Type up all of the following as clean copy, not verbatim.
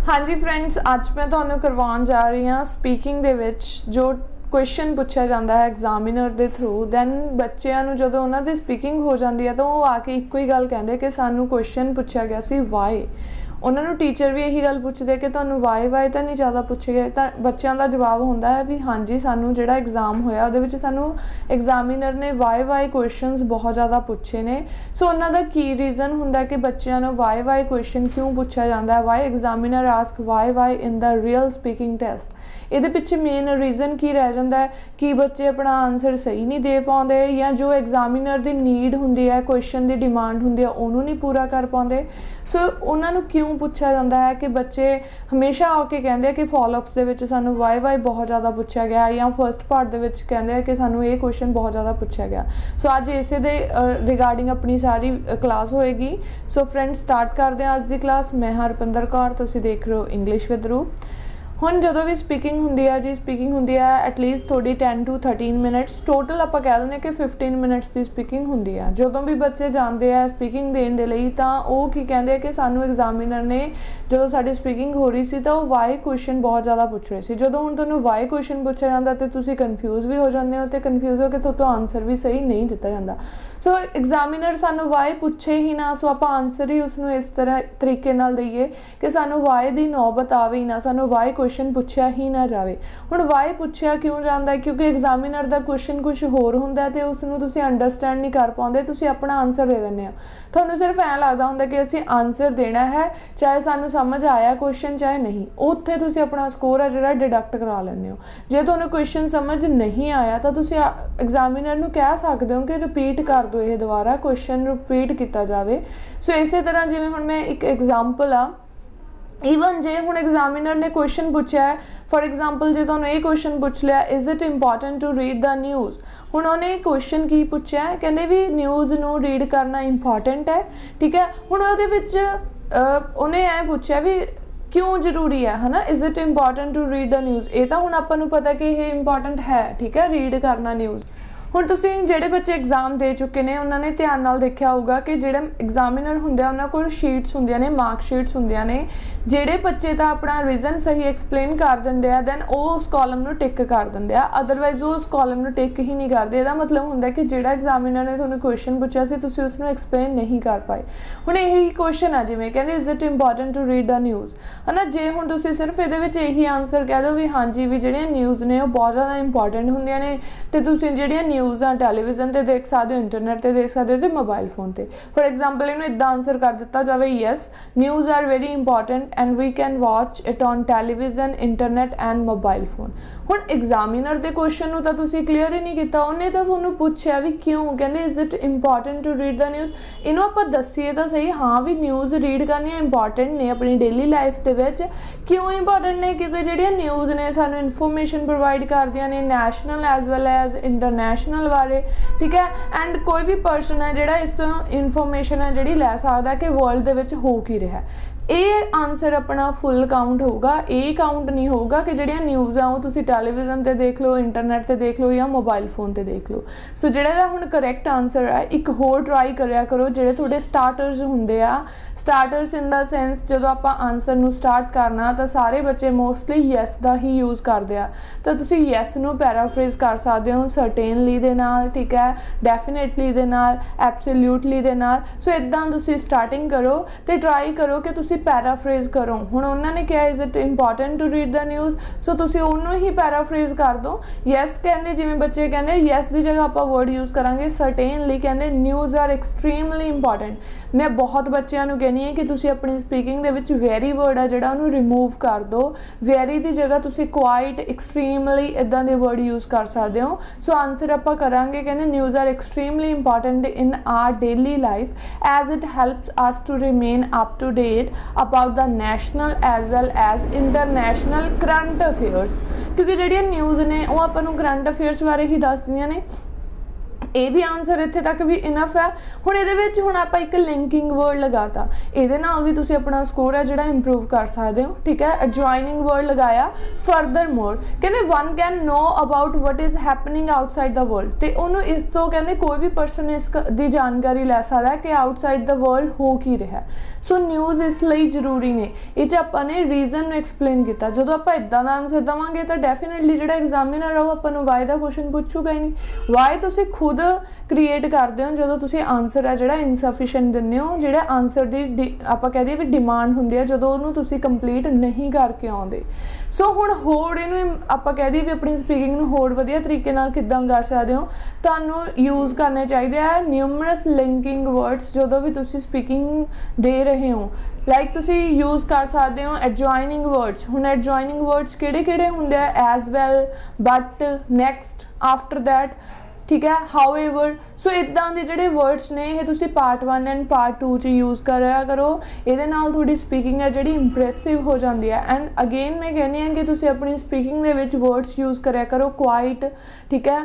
हाँ जी फ्रेंड्स, अज मैं तुहानूं करवाउण जा रही हाँ स्पीकिंग दे विच जो क्वेश्चन पूछा जाता है एग्जामिनर के थ्रू। दैन बच्चों को जो उन्होंने स्पीकिंग हो जाती है तो वो आके एको ही गल कहते कि सानू क्वेश्चन पूछा गया सी वाई। उन्होंने टीचर भी यही गल पूछते कि तुहानूं वाई वाई तो नहीं ज़्यादा पूछे गए, तो बच्चों का जवाब होंदा है भी हाँ जी सानू जिहड़ा एग्जाम होया उहदे विच सानू एग्जामिनर ने वाई वाई क्वेश्चनस बहुत ज़्यादा पूछे ने। सो उन्हों का की रीज़न होंदा कि बच्चों को वाई वाई क्वेश्चन क्यों पूछा जाता है, why examiner ask why why in the real speaking test. ये पिछे मेन रीज़न की रह जाता है कि बच्चे अपना आंसर सही नहीं दे पाते या जो एग्जामिनर की नीड होंदी है, क्वेश्चन की डिमांड होंदी है, उन्होंने नहीं पूरा कर पाते। सो उन्होंने क्यों पूछा जाता है कि बच्चे हमेशा आके कहते हैं कि फॉलोअप्स के विच सानू वाई वाई बहुत ज़्यादा पूछा गया या फर्स्ट पार्ट के विच कहते हैं कि सानू ये क्वेश्चन बहुत ज़्यादा पूछा गया। सो अज इसे दे रिगार्डिंग अपनी सारी क्लास होएगी। सो फ्रेंड्स स्टार्ट करते हैं अज की क्लास। मैं हरपिंदर कौर, तुसीं देख रहे हो इंग्लिश विद रू। हुण जो भी स्पीकिंग होंदी है जी, स्पीकिंग होंदी है एटलीस्ट थोड़ी 10 to 13 मिनट्स, टोटल आप कह दें कि 15 मिनट्स की स्पीकिंग होंदी है। जो भी बच्चे जाते हैं स्पीकिंग देने के लिए तो वो की कहते हैं कि सानू एग्जामिनर ने जो साडी स्पीकिंग हो रही सी तो वो वाई क्वेश्चन बहुत ज़्यादा पूछ रहे सी। जो हुण तुहानूं वाई क्वेश्चन पूछा जाता तो तुसीं कन्फ्यूज़ भी हो जाते हो, तो कन्फ्यूज़ हो के तो आंसर भी सही नहीं दिता जाता। सो एग्जामिनर सानू वाई पूछे ही ना, सो आप आंसर ही उसनूं इस तरह तरीके नाल दईए कि सानू वाई की नौबत आवे ही ना, सानू वाई क्वेश्चन पूछा ही ना जाए। हुण वाई पूछा क्यों जाता है, क्योंकि एग्जामिनर का क्वेश्चन कुछ होर हुंदा ते उसनूं तुसीं अंडरस्टैंड नहीं कर पाते, तुसीं अपना आंसर दे दिंदे हो। तुहानूं सिर्फ ऐ लगदा हुंदा कि असीं आंसर देना है, चाहे सानूं समझ आया क्वेश्चन चाहे नहीं, उत्थे तुसीं अपना स्कोर है जिहड़ा डिडक्ट करा लैंदे हो। जे तुहानूं क्वेश्चन समझ नहीं आया तो तुसीं एग्जामिनर नूं कह सकदे हो कि रिपीट कर दो, ये दोबारा क्वेश्चन रिपीट किया जाए। सो इस तरह जिवें हुण मैं एक एग्जाम्पल आ, ईवन जे हुण एग्जामिनर ने क्वेश्चन पूछा है, फॉर एग्जाम्पल जे तुहानूं ये क्वेश्चन पूछ लिया is it important to read the news. हुण उन्हें क्वेश्चन की पूछा है, कहते भी न्यूज़ नूं रीड करना इंपॉर्टेंट है, ठीक है। हुण उहदे विच उन्हें ऐ पूछा भी क्यों जरूरी है ना, is it important to read the news. ये तो हुण आपां नूं पता कि ये इंपॉर्टेंट है, ठीक है, रीड करना न्यूज़। हुण तुसीं जिहड़े बच्चे एग्जाम दे चुके हैं उन्होंने ध्यान नाल देखिया होगा कि जिहड़े एग्जामिनर हुंदे उन्हां कोल शीट्स हुंदियां ने, मार्क शीट्स हुंदियां ने। जिहड़े बच्चे तां अपना रीजन सही एक्सप्लेन कर दिंदे आ दैन वो उस कॉलम नूं टिक कर दिंदे आ, अदरवाइज वो उस कॉलम नूं टिक ही नहीं करदे। इहदा मतलब हुंदा कि जिहड़ा एग्जामिनर ने तुहानूं क्वेश्चन पूछा सी तुसीं उसनूं एक्सप्लेन नहीं कर पाए। हुण यही क्वेश्चन आ जिवें कहंदे is it important to read the news, है ना। जे हुण तुसीं सिर्फ इहदे विच यही आंसर कह दो भी हाँ जी भी जिहड़ियां न्यूज़ ने वो बहुत ज़्यादा इंपॉर्टेंट हुंदियां ने ते तुसीं जिहड़ियां न्यूज़ आ टैलीविजन ते देख सकते हो, इंटरनेट ते देख सकते हो ते मोबाइल फोन ते। फॉर एग्जाम्पल इन्हूं इदां आंसर कर दिता जाए yes news are very important and we can watch it on television, internet and mobile phone. हुण एग्जामिनर दे क्वेश्चन नूं तां तुसीं क्लीयर ही नहीं कीता, उन्हें तां तुहानूं पुछया भी क्यों, कहंदे is it important to read the news. इन्हूं आपां दस्सीए तां सही हाँ भी न्यूज़ रीड करनी इंपॉर्टेंट ने अपनी डेली लाइफ दे विच। क्यों इंपॉर्टेंट ने, क्योंकि जिहड़ियां न्यूज़ ने सानूं इन्फॉर्मेशन प्रोवाइड करदियां ने national as well as international बारे, ठीक है। एंड कोई भी पर्सन है जिहड़ा इस तो इन्फॉर्मेशन है जिहड़ी लै सकदा कि वर्ल्ड दे विच हो की रहा है। ये आंसर अपना फुल काउंट होगा, ये काउंट नहीं होगा कि जिहड़ियां न्यूज़ आ वो तुसीं टैलीविजन ते देख लो, इंटरनेट ते देख लो या मोबाइल फोन ते देख लो। सो जिहड़ा हुण करैक्ट आंसर है एक होर ट्राई करिया करो, जिहड़े थोड़े स्टार्टर्स हुंदे आ, स्टार्टर्स इन द सेंस जो आपां आंसर नूं स्टार्ट करना तो सारे बच्चे मोस्टली यस का ही यूज़ करते हैं, तो तुसीं यस नूं पैराफ्रेज कर सकते हो सर्टेनली दे नाल, ठीक है, डेफिनेटली दे नाल, एब्सोल्यूटली दे नाल। सो इदां तुसीं स्टार्टिंग करो तो ट्राई करो कि तुसीं पैराफ्रेज करो। हुण उन्होंने कहा is it important to read the news, so तुसीं उन्होंने ही पैराफ्रेज कर दो। यस कहते जिवें बच्चे कहते यस की जगह आप वर्ड यूज़ करांगे सर्टेनली, कहते न्यूज़ आर एक्सट्रीमली इंपॉर्टेंट। मैं बहुत बच्चों को कहनी है कि तुसीं अपनी speaking they which very word है जिहड़ा उहनूं रिमूव कर दो, वेरी की जगह तुसीं क्वाइट, एक्सट्रीमली इदां दे वर्ड यूज़ कर सकते हो। सो आंसर आपां करांगे कहते news are extremely important in our daily life as it helps us to remain up to date about the national as well as international current affairs. क्योंकि जिहड़ियां news ने वो आपां नूं करंट अफेयर्स बारे ही दसदियां ने ਇਹ ਵੀ ਆਨਸਰ ਇੱਥੇ ਤੱਕ ਵੀ ਇਨਫ ਹੈ। ਹੁਣ ਇਹਦੇ ਵਿੱਚ ਹੁਣ ਆਪਾਂ ਇੱਕ ਲਿੰਕਿੰਗ ਵਰਡ ਲਗਾਤਾ, ਇਹਦੇ ਨਾਲ ਵੀ ਤੁਸੀਂ ਆਪਣਾ ਸਕੋਰ ਹੈ ਜਿਹੜਾ ਇੰਪਰੂਵ ਕਰ ਸਕਦੇ ਹੋ, ਠੀਕ ਹੈ। ਐਡਜੋਇਨਿੰਗ ਵਰਡ ਲਗਾਇਆ, ਫਰਦਰ ਮੋਰ ਕਹਿੰਦੇ one can know about what is happening outside the world, ਤੇ ਉਹਨੂੰ ਇਸ ਤੋਂ ਕਹਿੰਦੇ ਕੋਈ ਵੀ ਪਰਸਨ ਇਸ ਦੀ ਜਾਣਕਾਰੀ ਲੈ ਸਕਦਾ ਕਿ ਆਊਟਸਾਈਡ ਦਾ ਵਰਲਡ ਹੋ ਕੀ ਰਿਹਾ। ਸੋ ਨਿਊਜ਼ ਇਸ ਲਈ ਜ਼ਰੂਰੀ ਨੇ। ਇਹ 'ਚ ਆਪਾਂ ਨੇ ਰੀਜ਼ਨ ਨੂੰ ਐਕਸਪਲੇਨ ਕੀਤਾ। ਜਦੋਂ ਆਪਾਂ ਇੱਦਾਂ ਦਾ ਆਨਸਰ ਦੇਵਾਂਗੇ ਤਾਂ ਡੈਫੀਨੇਟਲੀ ਜਿਹੜਾ ਐਗਜ਼ਾਮੀਨਰ ਆ ਉਹ ਆਪਾਂ ਨੂੰ ਵਾਈ ਦਾ ਕੁਐਸਚਨ ਪੁੱਛੂਗਾ ਹੀ ਨਹੀਂ। ਵਾਈ ਤੁਸੀਂ ਖੁਦ ਕ੍ਰੀਏਟ ਕਰਦੇ ਹੋ ਜਦੋਂ ਤੁਸੀਂ ਆਨਸਰ ਹੈ ਜਿਹੜਾ ਇਨਸਫੀਸ਼ੀਐਂਟ ਦਿੰਦੇ ਹੋ, ਜਿਹੜਾ ਆਨਸਰ ਦੀ ਆਪਾਂ ਕਹਿ ਦਈਏ ਵੀ ਡਿਮਾਂਡ ਹੁੰਦੀ ਹੈ ਜਦੋਂ ਉਹਨੂੰ ਤੁਸੀਂ ਕੰਪਲੀਟ ਨਹੀਂ ਕਰਕੇ ਆਉਂਦੇ। ਸੋ ਹੁਣ ਹੋਰ ਇਹਨੂੰ ਆਪਾਂ ਕਹਿ ਦਈਏ ਵੀ ਆਪਣੀ ਸਪੀਕਿੰਗ ਨੂੰ ਹੋਰ ਵਧੀਆ ਤਰੀਕੇ ਨਾਲ ਕਿੱਦਾਂ ਕਰ ਸਕਦੇ ਹੋ, ਤੁਹਾਨੂੰ ਯੂਜ਼ ਕਰਨੇ ਚਾਹੀਦੇ ਆ ਨਿਊਮਰਸ ਲਿੰਕਿੰਗ ਵਰਡਸ ਜਦੋਂ ਵੀ ਤੁਸੀਂ ਸਪੀਕਿੰਗ ਦੇ ਰਹੇ ਹੋ। ਲਾਈਕ ਤੁਸੀਂ ਯੂਜ਼ ਕਰ ਸਕਦੇ ਹੋ ਐਡਜੋਇਨਿੰਗ ਵਰਡਸ। ਹੁਣ ਐਡਜੋਇਨਿੰਗ ਵਰਡਸ ਕਿਹੜੇ ਹੁੰਦੇ ਆ? As well, but, next, after that, ਠੀਕ ਹੈ, ਹਾਊਏਵਰ। ਸੋ ਇੱਦਾਂ ਦੇ ਜਿਹੜੇ ਵਰਡਸ ਨੇ ਇਹ ਤੁਸੀਂ ਪਾਰਟ 1 ਐਂਡ ਪਾਰਟ 2 'ਚ ਯੂਜ਼ ਕਰਿਆ ਕਰੋ। ਇਹਦੇ ਨਾਲ ਤੁਹਾਡੀ ਸਪੀਕਿੰਗ ਹੈ ਜਿਹੜੀ ਇੰਪ੍ਰੈਸਿਵ ਹੋ ਜਾਂਦੀ ਹੈ। ਐਂਡ ਅਗੇਨ ਮੈਂ ਕਹਿੰਦੀ ਹਾਂ ਕਿ ਤੁਸੀਂ ਆਪਣੀ ਸਪੀਕਿੰਗ ਦੇ ਵਿੱਚ ਵਰਡਸ ਯੂਜ਼ ਕਰਿਆ ਕਰੋ ਕੁਆਇਟ, ਠੀਕ ਹੈ,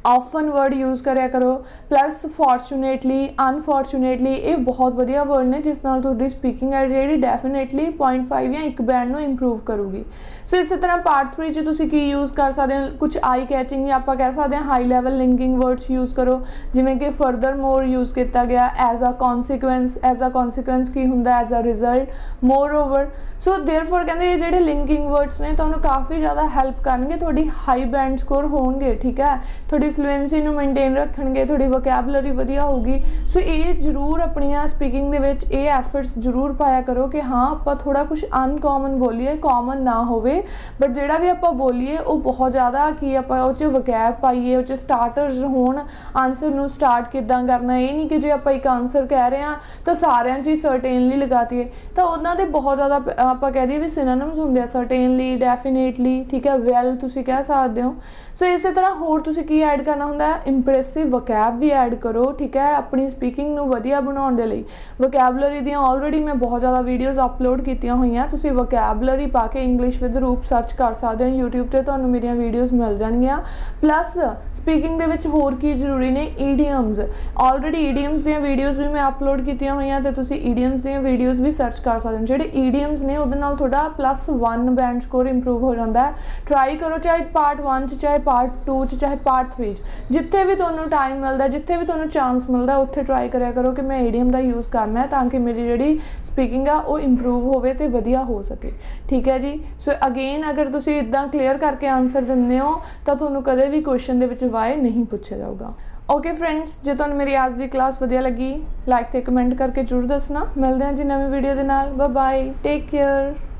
ऑफन वर्ड यूज़ करिया करो। प्लस फॉर्चुनेटली, अनफॉर्चुनेटली, ये बहुत वधिया वर्ड ने जिस नाल तुहाडी स्पीकिंग है जिहड़ी डेफिनेटली 0.5 या 1 बैंड नूं इंप्रूव करूगी। सो इस तरह पार्ट 3 च तुसीं की यूज़ कर सकते हो, कुछ आई कैचिंग या आपां कह सकते हैं high level linking words use करो, जिवें कि फरदर मोर यूज़ किया गया, एज अ कॉन्सिक्वेंस की हुंदा, as a result, moreover. So therefore कहंदे ये जिहड़े लिंकिंग वर्ड्स ने तुहानूं काफ़ी ज़्यादा हैल्प करनगे, तुहाडी हाई बैंड स्कोर होणगे, ठीक है, तुहाडी फ्लुएंसी नूं मेनटेन रखणगे, तुहाडी वोकैबुलरी वधिया होगी। सो ये जरूर अपनी स्पीकिंग दे विच ये एफर्ट्स जरूर पाया करो कि हाँ आपां थोड़ा कुछ अनकॉमन बोलीए, कॉमन ना होवे, बट जिहड़ा भी आपां बोलीए वो बहुत ज़्यादा कि आपां उह च वकैब पाईए, उह च स्टार्टर्स होण, आंसर नूं स्टार्ट किद्दां करना। ये नहीं कि जे आपां एक आंसर कह रहे हैं तो सारिਆਂ 'ਚ ही सर्टेनली लगातीए, तो उन्हां दे बहुत ज़्यादा आपां कह दईए भी सिनोनिम्स हुंदे आ, सर्टेनली, डेफिनेटली, ठीक है, वैल तुसीं कह सकदे हो। सो इस तरह होर तुसीं की ऐड करना हुंदा है, इंप्रेसिव वकैब भी ऐड करो, ठीक है, अपनी स्पीकिंग नूं वधिया बनाउण दे लई। वकैबुलरी दियां ऑलरेडी मैं बहुत ज़्यादा वीडियोज़ अपलोड कीतियां होईयां, तुसीं वकैबुलरी पा के इंग्लिश विद रूप सर्च कर सकते हो, यूट्यूब ते तुहानूं मेरियां videos mill जाणगियां। Plus speaking they विच होर की जरूरी ने, ईडियम्स, ऑलरेडी ईडियम्स दियां वीडियोज़ भी मैं अपलोड कीतियां होईयां, ते तुसीं ईडियम्स दियां वीडियोज़ भी सर्च कर सकते हो। जिहड़े ईडियम्स ने उहदे नाल तुहाडा +1 बैंड स्कोर इंप्रूव हो जाता है। ट्राई करो, चाहे पार्ट 1 च, चाहे पार्ट 2 च, चाहे पार्ट 3 च, जिथे भी तुहानूं टाइम मिलता, जिथे भी तुहानूं चांस मिलता, उत्थे ट्राई करिया करो कि मैं ईडियम का यूज़ करना है ताकि मेरी जिहड़ी स्पीकिंग आ वो इंप्रूव होवे ते वधिया हो सके, ठीक है जी। सो अगेन अगर तुसीं इदां क्लीयर करके आंसर दिंदे हो तो तुहानूं कदे भी क्वेश्चन दे विच वाई नहीं पूछा जाऊगा। ओके फ्रेंड्स, जो तुहानूं मेरी आज की क्लास वधिया लगी, लाइक ते कमेंट करके जरूर दसना। मिलते हैं जी नवीं वीडियो दे नाल। Bye bye, take care.